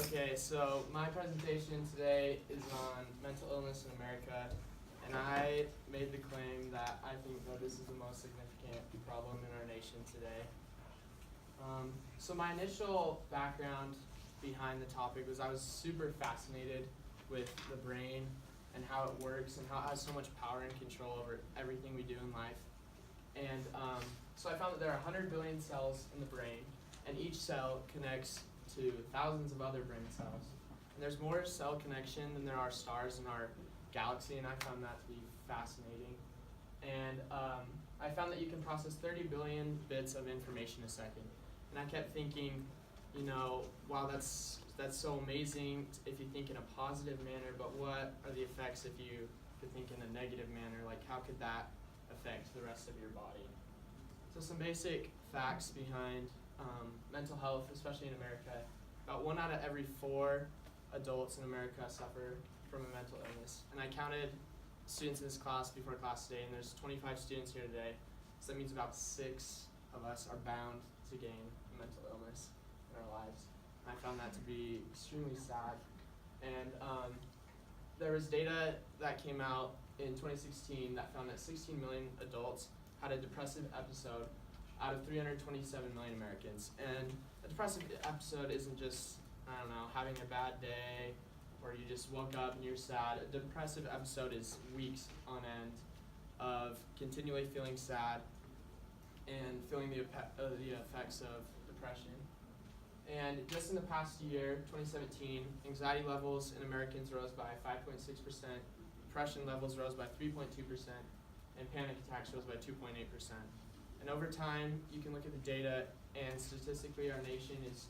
Okay, so my presentation today is on mental illness in America, and I made the claim that I think that this is the most significant problem in our nation today. So my initial background behind the topic was I was super fascinated with the brain and how it works and how it has so much power and control over everything we do in life. And so I found that there are 100 billion cells in the brain, and each cell connects to thousands of other brain cells. And there's more cell connection than there are stars in our galaxy, and I found that to be fascinating. And I found that you can process 30 billion bits of information a second. And I kept thinking, wow, that's so amazing if you think in a positive manner, but what are the effects if you could think in a negative manner? Like, how could that affect the rest of your body? So some basic facts behind mental health, especially in America. About 1 out of every 4 adults in America suffer from a mental illness. And I counted students in this class before class today, and there's 25 students here today. So that means about 6 of us are bound to gain a mental illness in our lives. And I found that to be extremely sad. And there was data that came out in 2016 that found that 16 million adults had a depressive episode out of 327 million Americans. And a depressive episode isn't just, having a bad day or you just woke up and you're sad. A depressive episode is weeks on end of continually feeling sad and feeling the effects of depression. And just in the past year, 2017, anxiety levels in Americans rose by 5.6%, depression levels rose by 3.2%, and panic attacks rose by 2.8%. And over time, you can look at the data, and statistically, our nation is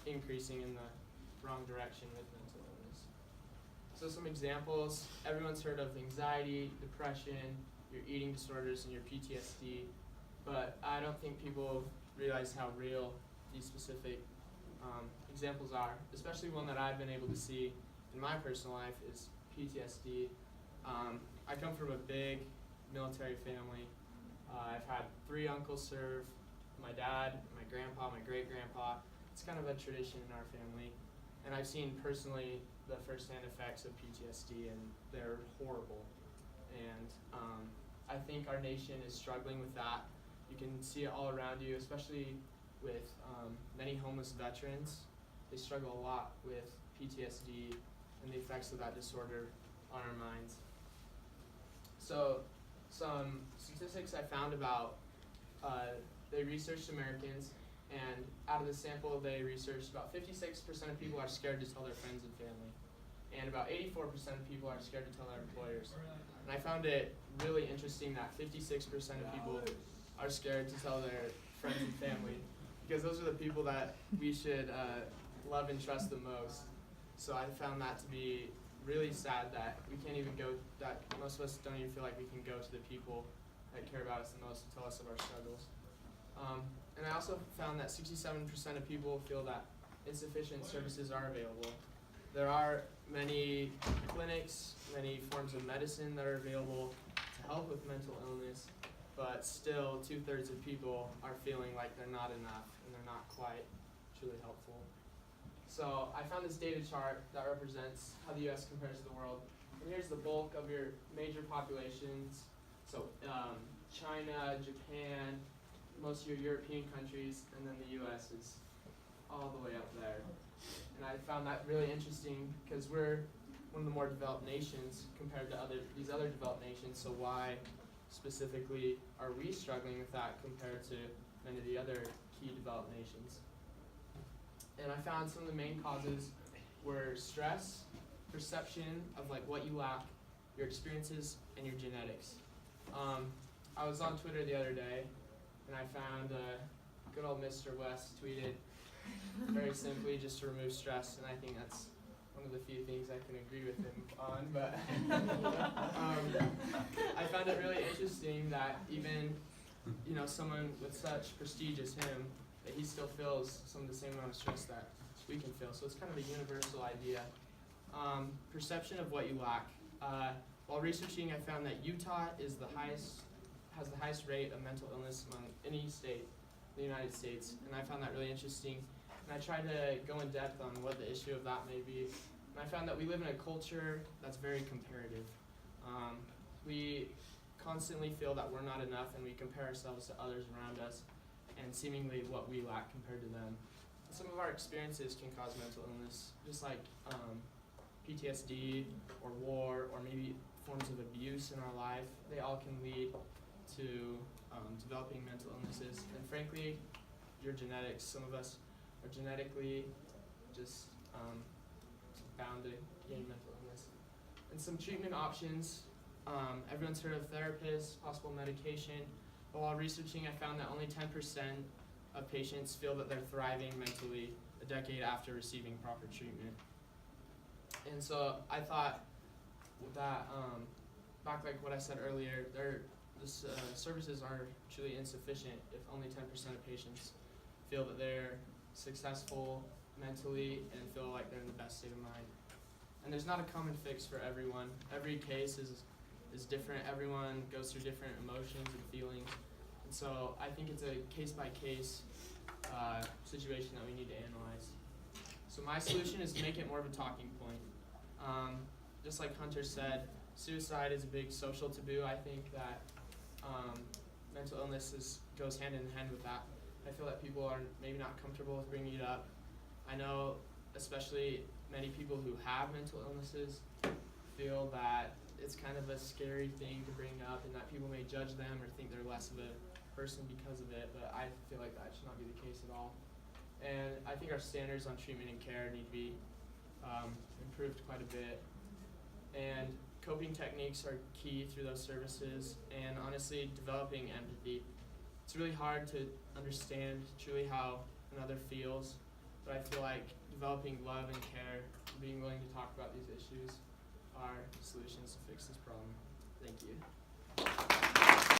increasing in the wrong direction with mental illness. So some examples: everyone's heard of anxiety, depression, your eating disorders, and your PTSD, but I don't think people realize how real these specific examples are. Especially one that I've been able to see in my personal life is PTSD. I come from a big military family. I've had 3 uncles serve, my dad, my grandpa, my great-grandpa. It's kind of a tradition in our family. And I've seen personally the first-hand effects of PTSD, and they're horrible. And I think our nation is struggling with that. You can see it all around you, especially with many homeless veterans. They struggle a lot with PTSD and the effects of that disorder on our minds. So some statistics I found about, they researched Americans, and out of the sample they researched, about 56% of people are scared to tell their friends and family, and about 84% of people are scared to tell their employers. And I found it really interesting that 56% of people are scared to tell their friends and family, because those are the people that we should love and trust the most. So I found that to be really sad that we can't even go, that most of us don't even feel like we can go to the people that care about us the most to tell us of our struggles. And I also found that 67% of people feel that insufficient services are available. There are many clinics, many forms of medicine that are available to help with mental illness, but still 2/3 of people are feeling like they're not enough and they're not quite truly helpful. So I found this data chart that represents how the U.S. compares to the world. And here's the bulk of your major populations. So China, Japan, most of your European countries, and then the U.S. is all the way up there. And I found that really interesting because we're one of the more developed nations compared to these other developed nations. So why specifically are we struggling with that compared to many of the other key developed nations? And I found some of the main causes were stress, perception of what you lack, your experiences, and your genetics. I was on Twitter the other day, and I found good old Mr. West tweeted very simply just to remove stress, and I think that's one of the few things I can agree with him on. But I found it really interesting that even someone with such prestige as him, that he still feels some of the same amount of stress that we can feel. So it's kind of a universal idea. Perception of what you lack. While researching, I found that Utah has the highest rate of mental illness among any state in the United States, and I found that really interesting and I tried to go in depth on what the issue of that may be. And I found that we live in a culture that's very comparative. We constantly feel that we're not enough, and we compare ourselves to others around us and seemingly what we lack compared to them. Some of our experiences can cause mental illness, just like PTSD or war or maybe forms of abuse in our life. They all can lead to developing mental illnesses. And frankly, your genetics, some of us are genetically just bound to gain mental illness. And some treatment options, everyone's heard of therapists, possible medication, but while researching I found that only 10% of patients feel that they're thriving mentally a decade after receiving proper treatment. And so I thought that, back like what I said earlier, services are truly insufficient if only 10% of patients feel that they're successful mentally and feel like they're in the best state of mind. And there's not a common fix for everyone. Every case is different. Everyone goes through different emotions and feelings. And so I think it's a case-by-case situation that we need to analyze. So my solution is to make it more of a talking point. Just like Hunter said, suicide is a big social taboo. I think that mental illness goes hand in hand with that. I feel that people are maybe not comfortable with bringing it up. I know especially many people who have mental illnesses feel that it's kind of a scary thing to bring up and that people may judge them or think they're less of a person because of it, but I feel like that should not be the case at all. And I think our standards on treatment and care need to be improved quite a bit. And coping techniques are key through those services, and honestly, developing empathy. It's really hard to understand truly how another feels, but I feel like developing love and care, being willing to talk about these issues are solutions to fix this problem. Thank you.